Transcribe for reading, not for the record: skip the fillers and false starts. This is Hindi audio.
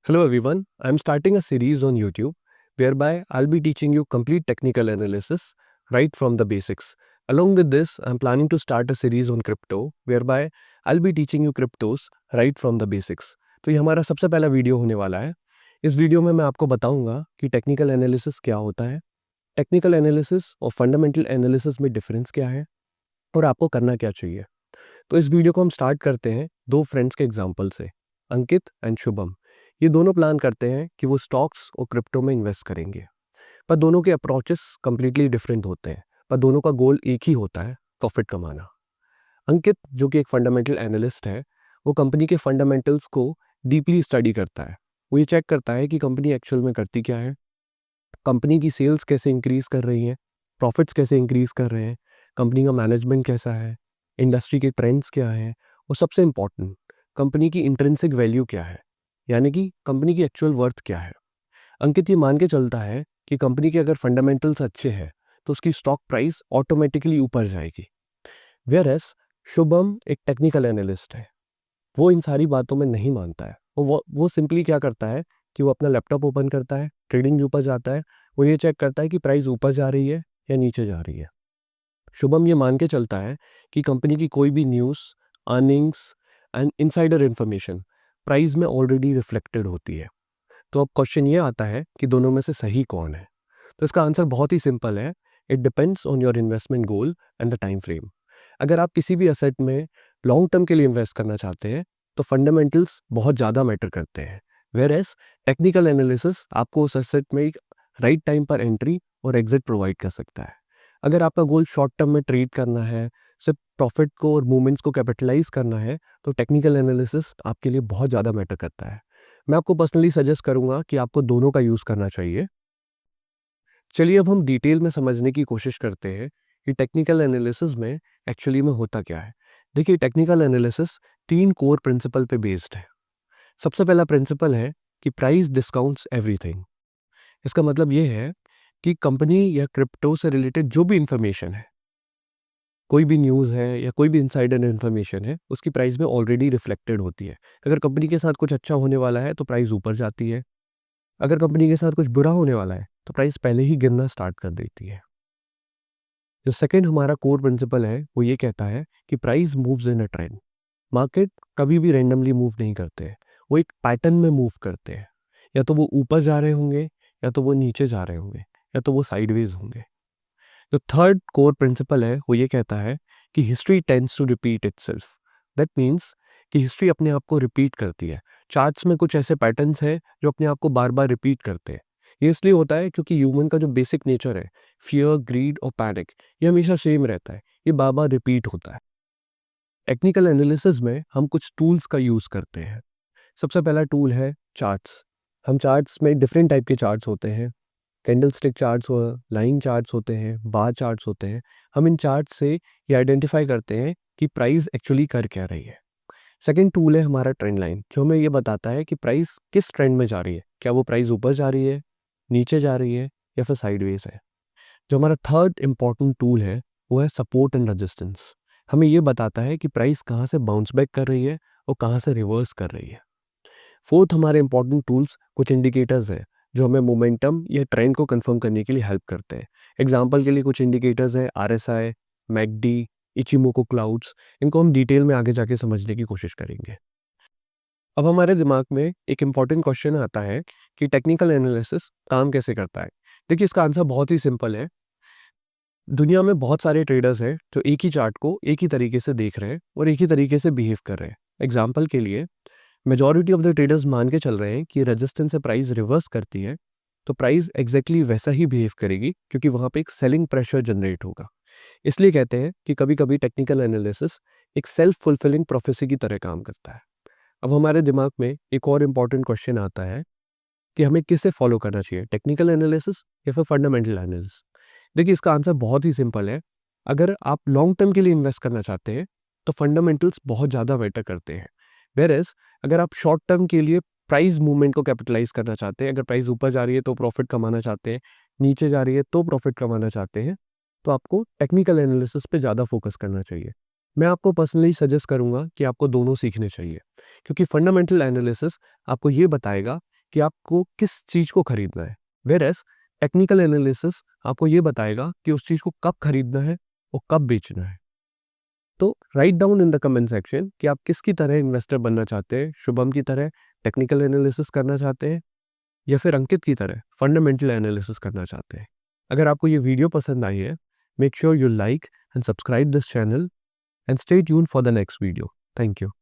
Hello everyone, I'm starting a series on YouTube whereby I'll be teaching you complete technical analysis right from the basics. Along with this, I'm planning to start a series on crypto whereby I'll be teaching you cryptos right from the basics. तो ये हमारा सबसे पहला वीडियो होने वाला है। इस वीडियो में मैं आपको बताऊंगा कि टेक्निकल एनालिसिस क्या होता है, टेक्निकल एनालिसिस और फंडामेंटल एनालिसिस में डिफरेंस क्या है और आपको करना क्या चाहिए। तो इस वीडियो को हम स्टार्ट करते हैं दो फ्रेंड्स के एग्जाम्पल से, अंकित एंड शुभम। ये दोनों प्लान करते हैं कि वो स्टॉक्स और क्रिप्टो में इन्वेस्ट करेंगे, पर दोनों के अप्रोचेस कंप्लीटली डिफरेंट होते हैं, पर दोनों का गोल एक ही होता है, प्रॉफिट कमाना। अंकित जो कि एक फंडामेंटल एनालिस्ट है, वो कंपनी के फंडामेंटल्स को डीपली स्टडी करता है। वो ये चेक करता है कि कंपनी एक्चुअल में करती क्या है, कंपनी की सेल्स कैसे इंक्रीज कर रही हैं, प्रॉफिट्स कैसे इंक्रीज कर रहे हैं, कंपनी का मैनेजमेंट कैसा है, इंडस्ट्री के ट्रेंड्स क्या हैं, और सबसे इम्पॉर्टेंट कंपनी की इंट्रिंसिक वैल्यू क्या है, यानी कि कंपनी की एक्चुअल वर्थ क्या है। अंकित ये मान के चलता है कि कंपनी के अगर फंडामेंटल्स अच्छे हैं तो उसकी स्टॉक प्राइस ऑटोमेटिकली ऊपर जाएगी। वेयर एज शुभम एक टेक्निकल एनालिस्ट है, वो इन सारी बातों में नहीं मानता है। वो सिंपली क्या करता है कि वो अपना लैपटॉप ओपन करता है, ट्रेडिंग व्यू पर जाता है, वो ये चेक करता है कि प्राइस ऊपर जा रही है या नीचे जा रही है। शुभम ये मान के चलता है कि कंपनी की कोई भी news, earnings and insider information price में ऑलरेडी रिफ्लेक्टेड होती है। तो अब क्वेश्चन ये आता है कि दोनों में से सही कौन है। तो इसका आंसर बहुत ही सिंपल है, it depends on your investment goal and the time frame. अगर आप किसी भी एसेट में लॉन्ग टर्म के लिए इन्वेस्ट करना चाहते हैं तो फंडामेंटल्स बहुत ज़्यादा मैटर करते हैं, वेयर एज टेक्निकल एनालिसिस आपको उस एसेट में एक राइट टाइम पर एंट्री और एग्जिट प्रोवाइड कर सकता है। अगर आपका गोल शॉर्ट टर्म में ट्रेड करना है, सिर्फ प्रॉफिट को और मूवमेंट्स को कैपिटलाइज करना है, तो टेक्निकल एनालिसिस आपके लिए बहुत ज़्यादा मैटर करता है। मैं आपको पर्सनली सजेस्ट करूंगा कि आपको दोनों का यूज़ करना चाहिए। चलिए अब हम डिटेल में समझने की कोशिश करते हैं कि टेक्निकल एनालिसिस में एक्चुअली में होता क्या है। देखिए, टेक्निकल एनालिसिस तीन कोर प्रिंसिपल पे बेस्ड है। सबसे पहला प्रिंसिपल है कि प्राइस डिस्काउंट्स एवरीथिंग। इसका मतलब ये है कि कंपनी या क्रिप्टो से रिलेटेड जो भी इंफॉर्मेशन है, कोई भी न्यूज़ है या कोई भी इनसाइडर इन्फॉर्मेशन है, उसकी प्राइस में ऑलरेडी रिफ्लेक्टेड होती है। अगर कंपनी के साथ कुछ अच्छा होने वाला है तो प्राइस ऊपर जाती है, अगर कंपनी के साथ कुछ बुरा होने वाला है तो प्राइस पहले ही गिरना स्टार्ट कर देती है। जो सेकंड हमारा कोर प्रिंसिपल है वो ये कहता है कि price moves in a trend. Market कभी भी रैंडमली मूव नहीं करते हैं, वो एक पैटर्न में मूव करते हैं। या तो वो ऊपर जा रहे होंगे, या तो वो नीचे जा रहे होंगे, या तो वो साइडवेज होंगे। जो थर्ड कोर प्रिंसिपल है वो ये कहता है कि history tends to repeat itself. That means कि हिस्ट्री अपने आप को रिपीट करती है। चार्ट्स में कुछ ऐसे पैटर्न्स हैं जो अपने आप को बार बार रिपीट करते हैं। ये इसलिए होता है क्योंकि ह्यूमन का जो बेसिक नेचर है, फियर, ग्रीड और पैनिक, ये हमेशा सेम रहता है, ये बार बार रिपीट होता है। टेक्निकल एनालिसिस में हम कुछ टूल्स का यूज़ करते हैं। सबसे पहला टूल है चार्ट्स। हम चार्ट्स में डिफरेंट टाइप के चार्ट्स होते हैं, कैंडल स्टिक चार्ट्स हो, लाइन चार्ट्स होते हैं, बार चार्ट्स होते हैं। हम इन चार्ट से ये आइडेंटिफाई करते हैं कि प्राइस एक्चुअली कर क्या रही है। सेकंड टूल है हमारा ट्रेंड लाइन, जो हमें ये बताता है कि प्राइस किस ट्रेंड में जा रही है, क्या वो प्राइस ऊपर जा रही है, नीचे जा रही है, या फिर साइडवेज है। जो हमारा थर्ड इंपॉर्टेंट टूल है वो है सपोर्ट एंड रेजिस्टेंस। हमें ये बताता है कि प्राइस कहाँ से बाउंस बैक कर रही है और कहाँ से रिवर्स कर रही है। फोर्थ हमारे इंपॉर्टेंट टूल्स कुछ इंडिकेटर्स है जो हमें मोमेंटम या ट्रेंड को कंफर्म करने के लिए हेल्प करते हैं। एग्जांपल के लिए कुछ इंडिकेटर्स है आरएसआई, मैकडी, इचिमोको क्लाउड्स। इनको हम डिटेल में आगे जाके समझने की कोशिश करेंगे। अब हमारे दिमाग में एक इम्पॉर्टेंट क्वेश्चन आता है कि टेक्निकल एनालिसिस काम कैसे करता है। देखिए, इसका आंसर बहुत ही सिंपल है। दुनिया में बहुत सारे ट्रेडर्स हैं जो एक ही चार्ट को एक ही तरीके से देख रहे हैं और एक ही तरीके से बिहेव कर रहे हैं। एग्जाम्पल के लिए, मेजॉरिटी ऑफ द ट्रेडर्स मान के चल रहे हैं कि रेजिस्टेंस से प्राइस रिवर्स करती है तो प्राइस एग्जैक्टली वैसा ही बिहेव करेगी, क्योंकि वहाँ पे एक सेलिंग प्रेशर जनरेट होगा। इसलिए कहते हैं कि कभी कभी टेक्निकल एनालिसिस एक सेल्फ फुलफिलिंग प्रोफेसी की तरह काम करता है। अब हमारे दिमाग में एक और इम्पॉर्टेंट क्वेश्चन आता है कि हमें किसे फॉलो करना चाहिए, टेक्निकल एनालिसिस या फिर फंडामेंटल एनालिसिस। देखिए, इसका आंसर बहुत ही सिंपल है। अगर आप लॉन्ग टर्म के लिए इन्वेस्ट करना चाहते हैं तो फंडामेंटल्स बहुत ज़्यादा बेटर करते हैं। वेयरएज अगर आप शॉर्ट टर्म के लिए प्राइस मूवमेंट को कैपिटलाइज करना चाहते हैं, अगर प्राइस ऊपर जा रही है तो प्रॉफिट कमाना चाहते हैं, नीचे जा रही है तो प्रॉफिट कमाना चाहते हैं, तो आपको टेक्निकल एनालिसिस पे ज़्यादा फोकस करना चाहिए। मैं आपको पर्सनली सजेस्ट करूंगा कि आपको दोनों सीखने चाहिए, क्योंकि फंडामेंटल एनालिसिस आपको ये बताएगा कि आपको किस चीज़ को खरीदना है, वेयर एज टेक्निकल एनालिसिस आपको ये बताएगा कि उस चीज़ को कब खरीदना है और कब बेचना है। तो write down in the comment section कि आप किसकी तरह इन्वेस्टर बनना चाहते हैं, शुभम की तरह टेक्निकल एनालिसिस करना चाहते हैं या फिर अंकित की तरह फंडामेंटल एनालिसिस करना चाहते हैं। अगर आपको ये वीडियो पसंद आई है, make sure you like and subscribe this channel and stay tuned for the next video. Thank you.